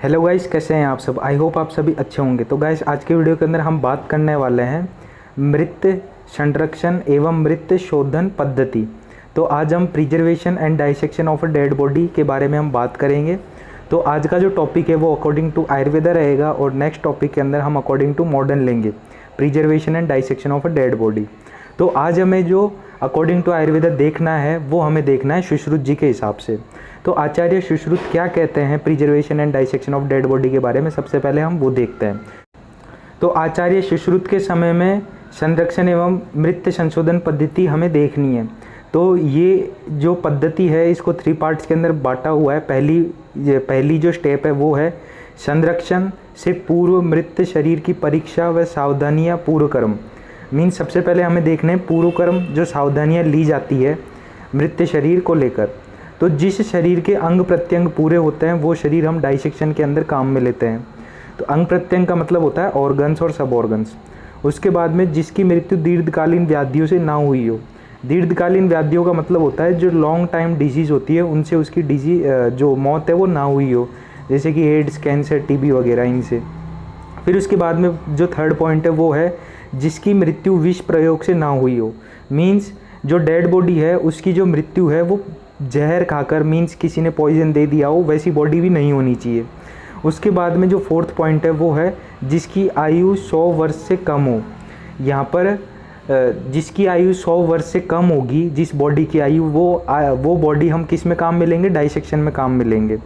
Hello guys, कैसे हैं आप सब। आई होप आप सभी अच्छे होंगे। तो गाइस, आज के वीडियो के अंदर हम बात करने वाले हैं मृत संरक्षण एवं मृत शोधन पद्धति। तो आज हम preservation and dissection of a dead body के बारे में हम बात करेंगे। तो आज का जो टॉपिक है वो अकॉर्डिंग टू आयुर्वेदा रहेगा और नेक्स्ट टॉपिक के अंदर हम अकॉर्डिंग टू मॉडर्न लेंगे, preservation and dissection of a dead body. तो आज हमें जो अकॉर्डिंग टू आयुर्वेदा देखना है वो हमें देखना है सुश्रुत जी के हिसाब से। तो आचार्य सुश्रुत क्या कहते हैं preservation and dissection of dead body के बारे में, सबसे पहले हम वो देखते हैं। तो आचार्य सुश्रुत के समय में संरक्षण एवं मृत संशोधन पद्धति हमें देखनी है। तो ये जो पद्धति है इसको 3 पार्ट्स के अंदर बांटा हुआ है। पहली जो स्टेप है वो है संरक्षण से पूर्व मृत शरीर की परीक्षा व सावधानियाँ पूर्व कर्म। मीन्स सबसे पहले हमें देखने पूर्व कर्म, जो सावधानियाँ ली जाती है मृत शरीर को लेकर। तो जिस शरीर के अंग प्रत्यंग पूरे होते हैं वो शरीर हम डाइसेक्शन के अंदर काम में लेते हैं। तो अंग प्रत्यंग का मतलब होता है ऑर्गन्स और सब ऑर्गन्स। उसके बाद में जिसकी मृत्यु दीर्घकालीन व्याधियों से ना हुई हो। दीर्घकालीन व्याधियों का मतलब होता है जो लॉन्ग टाइम डिजीज़ होती है उनसे उसकी जो मौत है वो ना हुई हो, जैसे कि एड्स, कैंसर, टीबी वगैरह इनसे। फिर उसके बाद में जो थर्ड पॉइंट है वो है जिसकी मृत्यु विष प्रयोग से ना हुई हो। मीन्स जो डेड बॉडी है उसकी जो मृत्यु है वो जहर खाकर, मीन्स किसी ने पॉइजन दे दिया हो, वैसी बॉडी भी नहीं होनी चाहिए। उसके बाद में जो फोर्थ पॉइंट है वो है जिसकी आयु 100 वर्ष से कम हो। यहाँ पर जिसकी आयु 100 वर्ष से कम होगी, जिस बॉडी की आयु, वो बॉडी हम किस में काम में लेंगे, डाइसेक्शन में काम में लेंगे।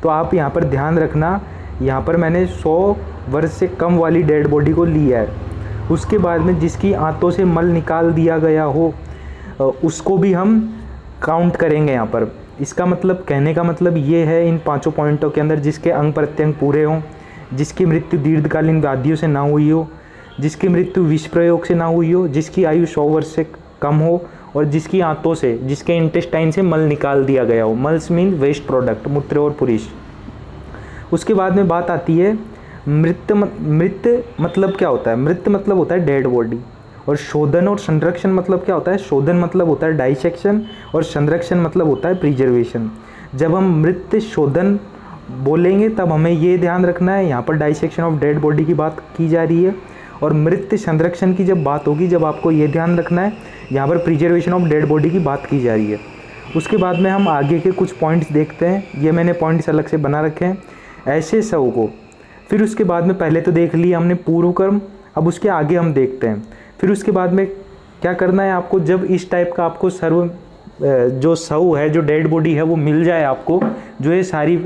तो आप यहाँ पर ध्यान रखना, यहाँ पर मैंने 100 वर्ष से कम वाली डेड बॉडी को लिया है। उसके बाद में जिसकी आंतों से मल निकाल दिया गया हो उसको भी हम काउंट करेंगे यहाँ पर। इसका मतलब, कहने का मतलब ये है इन 5 पॉइंटों के अंदर जिसके अंग प्रत्यंग पूरे हों, जिसकी मृत्यु दीर्घकालीन व्याधियों से ना हुई हो, जिसकी मृत्यु विष प्रयोग से ना हुई हो, जिसकी आयु 100 वर्ष से कम हो और जिसकी आंतों से, जिसके इंटेस्टाइन से मल निकाल दिया गया हो। मल्स मीन वेस्ट प्रोडक्ट, मूत्र और पुरीष। उसके बाद में बात आती है मृत मतलब क्या होता है। मृत मतलब होता है डेड बॉडी, और शोधन और संरक्षण मतलब क्या होता है। शोधन मतलब होता है डाइसेक्शन और संरक्षण मतलब होता है प्रिजर्वेशन। जब हम मृत शोधन बोलेंगे तब हमें ये ध्यान रखना है यहाँ पर डाइसेक्शन ऑफ डेड बॉडी की बात की जा रही है, और मृत संरक्षण की जब बात होगी जब आपको ये ध्यान रखना है यहाँ पर प्रिजर्वेशन ऑफ डेड बॉडी की बात की जा रही है। उसके बाद में हम आगे के कुछ पॉइंट्स देखते हैं। ये मैंने पॉइंट्स अलग से बना रखे हैं ऐसे सब को। फिर उसके बाद में पहले तो देख लिया हमने पूर्व कर्म, अब उसके आगे हम देखते हैं। फिर उसके बाद में क्या करना है आपको, जब इस टाइप का आपको जो शव है, जो डेड बॉडी है वो मिल जाए आपको, जो ये सारी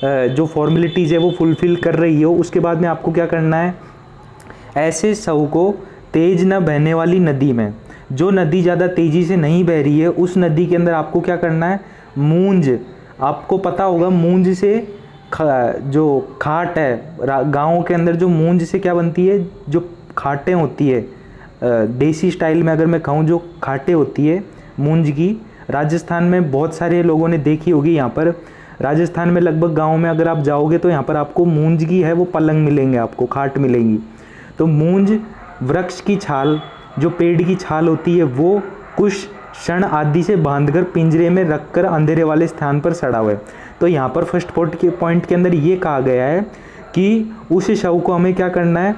जो फॉर्मेलिटीज़ है वो फुलफ़िल कर रही हो, उसके बाद में आपको क्या करना है, ऐसे शव को तेज़ न बहने वाली नदी में, जो नदी ज़्यादा तेज़ी से नहीं बह रही है उस नदी के अंदर आपको क्या करना है, मूंज। आपको पता होगा मूंज से जो खाट है गाँव के अंदर, जो मूंज से क्या बनती है, जो खाटें होती है देसी स्टाइल में अगर मैं कहूँ, जो खाटें होती है मूंज की, राजस्थान में बहुत सारे लोगों ने देखी होगी। यहाँ पर राजस्थान में लगभग गाँव में अगर आप जाओगे तो यहाँ पर आपको मूंज की है वो पलंग मिलेंगे, आपको खाट मिलेंगी। तो मूंज वृक्ष की छाल, जो पेड़ की छाल होती है वो कुछ क्षण आदि से बांधकर पिंजरे में रखकर अंधेरे वाले स्थान पर सड़ा हुआ है। तो यहाँ पर फर्स्ट पॉइंट के अंदर ये कहा गया है कि उस शव को हमें क्या करना है,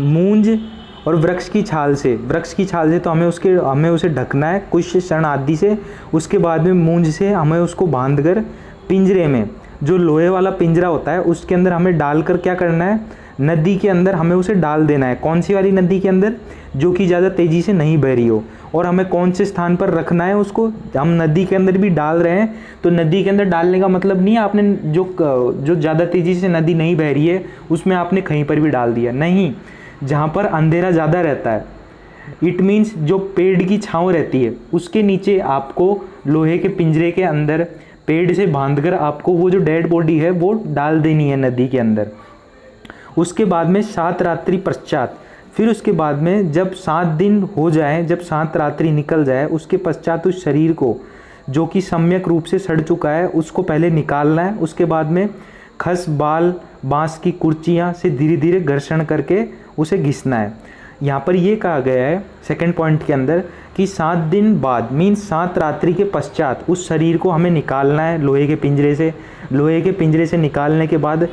मूंज और वृक्ष की छाल से तो हमें उसे ढकना है कुछ क्षण आदि से। उसके बाद में मूंज से हमें उसको बांधकर पिंजरे में, जो लोहे वाला पिंजरा होता है उसके अंदर हमें डालकर क्या करना है, नदी के अंदर हमें उसे डाल देना है। कौन सी वाली नदी के अंदर, जो कि ज़्यादा तेज़ी से नहीं बह रही हो। और हमें कौन से स्थान पर रखना है उसको, हम नदी के अंदर भी डाल रहे हैं तो नदी के अंदर डालने का मतलब नहीं है आपने जो ज़्यादा तेज़ी से नदी नहीं बह रही है उसमें आपने कहीं पर भी डाल दिया, नहीं। जहाँ पर अंधेरा ज़्यादा रहता है, इट मीन्स जो पेड़ की छाँव रहती है उसके नीचे आपको लोहे के पिंजरे के अंदर पेड़ से बांधकर आपको वो जो डेड बॉडी है वो डाल देनी है नदी के अंदर। उसके बाद में 7 रात्रि पश्चात, फिर उसके बाद में जब 7 दिन हो जाए, जब 7 रात्रि निकल जाए, उसके पश्चात उस शरीर को जो कि सम्यक रूप से सड़ चुका है उसको पहले निकालना है। उसके बाद में खस, बाल, बांस की कुर्चियाँ से धीरे धीरे घर्षण करके उसे घिसना है। यहाँ पर ये कहा गया है सेकंड पॉइंट के अंदर कि 7 दिन बाद मीन्स 7 रात्रि के पश्चात उस शरीर को हमें निकालना है लोहे के पिंजरे से। लोहे के पिंजरे से निकालने के बाद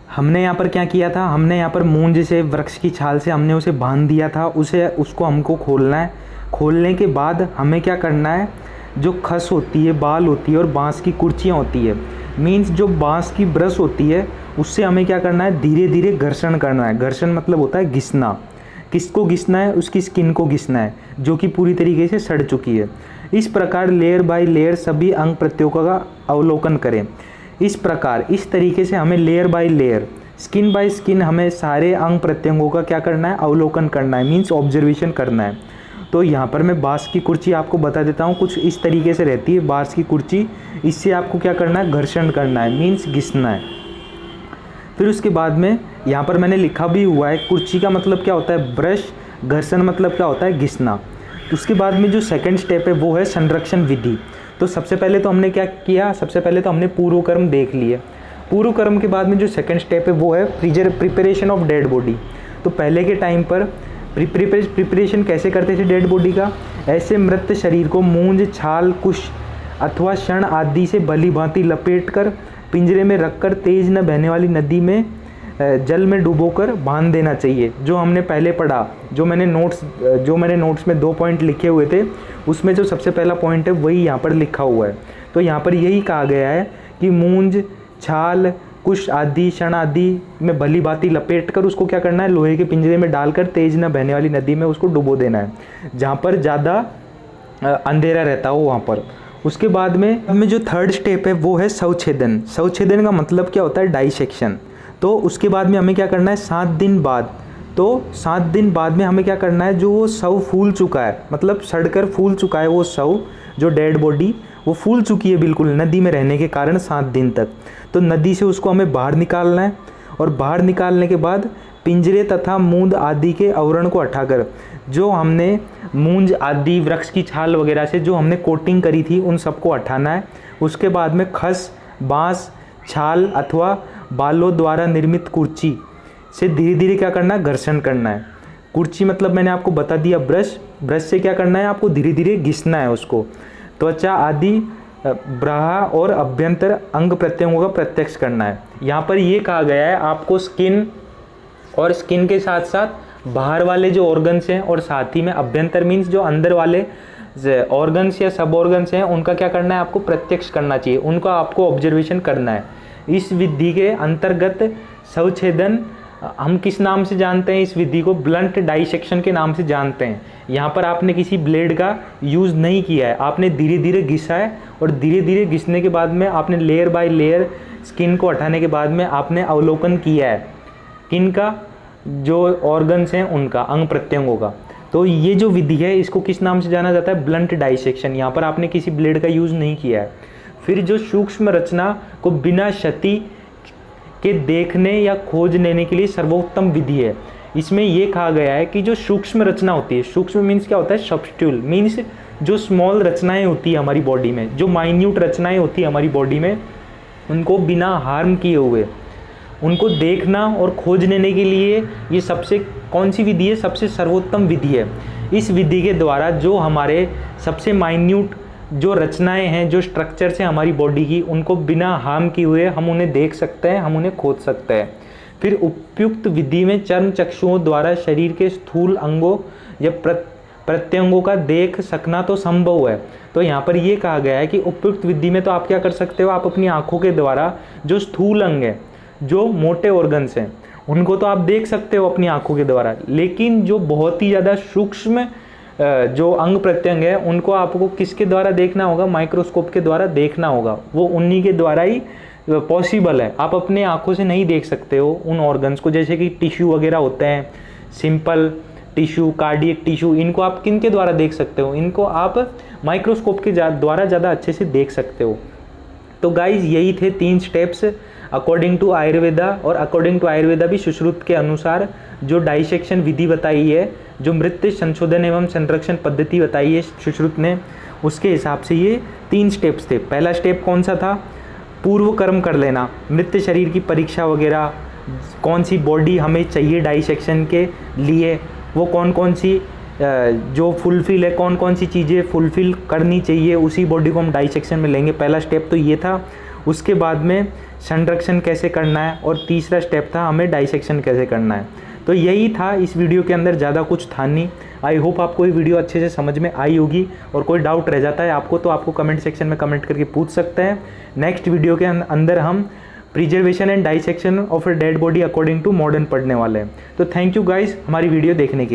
हमने यहाँ पर क्या किया था, हमने यहाँ पर मूंज से, वृक्ष की छाल से हमने उसे बांध दिया था। उसको हमको खोलना है। खोलने के बाद हमें क्या करना है, जो खस होती है, बाल होती है और बांस की कुर्चियाँ होती है, मीन्स जो बांस की ब्रश होती है, उससे हमें क्या करना है, धीरे धीरे घर्षण करना है। घर्षण मतलब होता है घिसना। किसको घिसना है, उसकी स्किन को घिसना है जो कि पूरी तरीके से सड़ चुकी है। इस प्रकार लेयर बाय लेयर सभी अंग प्रत्योगों का अवलोकन करें। इस प्रकार इस तरीके से हमें layer by layer, skin by skin हमें सारे अंग प्रत्यंगों का क्या करना है, अवलोकन करना है, मीन्स ऑब्जर्वेशन करना है। तो यहाँ पर मैं बांस की कुर्ची आपको बता देता हूँ, कुछ इस तरीके से रहती है बांस की कुर्ची। इससे आपको क्या करना है, घर्षण करना है, मीन्स घिसना है। फिर उसके बाद में यहाँ पर मैंने लिखा भी हुआ है, कुर्ची का मतलब क्या होता है, ब्रश, घर्षण मतलब क्या होता है, घिसना। उसके बाद में जो सेकंड स्टेप है वो है संरक्षण विधि। तो सबसे पहले तो हमने क्या किया, सबसे पहले तो हमने पूर्व कर्म देख लिए। पूर्व कर्म के बाद में जो सेकंड स्टेप है वो है प्रिपरेशन ऑफ डेड बॉडी। तो पहले के टाइम पर प्रिपरेशन कैसे करते थे डेड बॉडी का, ऐसे मृत शरीर को मूंज, छाल, कुश अथवा शण आदि से भली भांति लपेट कर पिंजरे में रखकर तेज न बहने वाली नदी में जल में डुबोकर बांध देना चाहिए। जो हमने पहले पढ़ा, जो मैंने नोट्स में 2 पॉइंट लिखे हुए थे, उसमें जो सबसे पहला पॉइंट है वही यहाँ पर लिखा हुआ है। तो यहाँ पर यही कहा गया है कि मूंज, छाल, कुश आदि, शण आदि में भली भांति लपेट कर उसको क्या करना है, लोहे के पिंजरे में डालकर तेज न बहने वाली नदी में उसको डुबो देना है, जहाँ पर ज़्यादा अंधेरा रहता हो वहाँ पर। उसके बाद में जो थर्ड स्टेप है वो है शवछेदन। शवछेदन का मतलब क्या होता है, डाइसेक्शन। तो उसके बाद में हमें क्या करना है, 7 दिन बाद, तो 7 दिन बाद में हमें क्या करना है, जो वो शव फूल चुका है, मतलब सड़कर फूल चुका है वो शव, जो डेड बॉडी वो फूल चुकी है बिल्कुल नदी में रहने के कारण 7 दिन तक, तो नदी से उसको हमें बाहर निकालना है। और बाहर निकालने के बाद पिंजरे तथा मूंद आदि के आवरण को हटाकर, जो हमने मूंज आदि, वृक्ष की छाल वगैरह से जो हमने कोटिंग करी थी, उन सबको हटाना है। उसके बाद में खस, बांस, छाल अथवा बालों द्वारा निर्मित कुर्ची से धीरे धीरे क्या करना है, घर्षण करना है। कुर्ची मतलब मैंने आपको बता दिया ब्रश, ब्रश से क्या करना है, आपको धीरे धीरे घिसना है उसको। त्वचा आदि ब्राहा और अभ्यंतर अंग प्रत्यंगों का प्रत्यक्ष करना है। यहाँ पर ये कहा गया है आपको स्किन और स्किन के साथ साथ बाहर वाले जो ऑर्गन्स हैं और साथ ही में अभ्यंतर मीन्स जो अंदर वाले ऑर्गन्स या सब ऑर्गन्स हैं, उनका क्या करना है, आपको प्रत्यक्ष करना चाहिए, उनका आपको ऑब्जर्वेशन करना है। इस विधि के अंतर्गत शवछेदन हम किस नाम से जानते हैं, इस विधि को ब्लंट डाइसेक्शन के नाम से जानते हैं। यहाँ पर आपने किसी ब्लेड का यूज़ नहीं किया है, आपने धीरे धीरे घिसा है और धीरे धीरे घिसने के बाद में आपने लेयर बाय लेयर स्किन को हटाने के बाद में आपने अवलोकन किया है किन का, जो ऑर्गन्स हैं उनका, अंग प्रत्यंगों का। तो ये जो विधि है इसको किस नाम से जाना जाता है, ब्लंट डाइसेक्शन। यहाँ पर आपने किसी ब्लेड का यूज़ नहीं किया है। फिर जो सूक्ष्म रचना को बिना क्षति के देखने या खोज लेने के लिए सर्वोत्तम विधि है। इसमें यह कहा गया है कि जो सूक्ष्म रचना होती है, सूक्ष्म मीन्स क्या होता है, सब्स्ट्यूल मीन्स जो स्मॉल रचनाएं होती है हमारी बॉडी में, जो माइन्यूट रचनाएं होती है हमारी बॉडी में, उनको बिना हार्म किए हुए उनको देखना और खोज लेने के लिए ये सबसे कौन सी विधि है, सबसे सर्वोत्तम विधि है। इस विधि के द्वारा जो हमारे सबसे माइन्यूट जो रचनाएं हैं, जो स्ट्रक्चर्स हैं हमारी बॉडी की, उनको बिना हार्म किए हुए हम उन्हें देख सकते हैं, हम उन्हें खोज सकते हैं। फिर उपयुक्त विधि में चर्म चक्षुओं द्वारा शरीर के स्थूल अंगों या प्रत्यंगों का देख सकना तो संभव है। तो यहाँ पर ये कहा गया है कि उपयुक्त विधि में तो आप क्या कर सकते हो, आप अपनी आंखों के द्वारा जो स्थूल अंग है, जो मोटे ऑर्गन्स हैं, उनको तो आप देख सकते हो अपनी आंखों के द्वारा, लेकिन जो बहुत ही ज़्यादा सूक्ष्म जो अंग प्रत्यंग है उनको आपको किसके द्वारा देखना होगा, माइक्रोस्कोप के द्वारा देखना होगा। वो उन्हीं के द्वारा ही पॉसिबल है, आप अपने आंखों से नहीं देख सकते हो उन ऑर्गन्स को। जैसे कि टिश्यू वगैरह होते हैं, सिंपल टिश्यू, कार्डियक टिश्यू, इनको आप किन के द्वारा देख सकते हो, इनको आप माइक्रोस्कोप के द्वारा ज़्यादा अच्छे से देख सकते हो। तो गाइज यही थे 3 स्टेप्स अकॉर्डिंग टू आयुर्वेदा, और अकॉर्डिंग टू आयुर्वेदा भी सुश्रुत के अनुसार जो डाइसेक्शन विधि बताई है, जो मृत संशोधन एवं संरक्षण पद्धति बताई है सुश्रुत ने, उसके हिसाब से ये 3 स्टेप्स थे। पहला स्टेप कौन सा था, पूर्व कर्म कर लेना, मृत शरीर की परीक्षा वगैरह, कौन सी बॉडी हमें चाहिए डाइसेक्शन के लिए, वो कौन कौन सी जो फुलफ़िल है, कौन कौन सी चीज़ें फुलफ़िल करनी चाहिए, उसी बॉडी को हम डाइसेक्शन में लेंगे। पहला स्टेप तो ये था, उसके बाद में संरक्षण कैसे करना है, और तीसरा स्टेप था हमें डाइसेक्शन कैसे करना है। तो यही था इस वीडियो के अंदर, ज़्यादा कुछ था नहीं। आई होप आपको ये वीडियो अच्छे से समझ में आई होगी, और कोई डाउट रह जाता है आपको तो आपको कमेंट सेक्शन में कमेंट करके पूछ सकते हैं। नेक्स्ट वीडियो के अंदर हम preservation and dissection of a dead body according to modern पढ़ने वाले हैं। तो थैंक यू गाइस हमारी वीडियो देखने के लिए।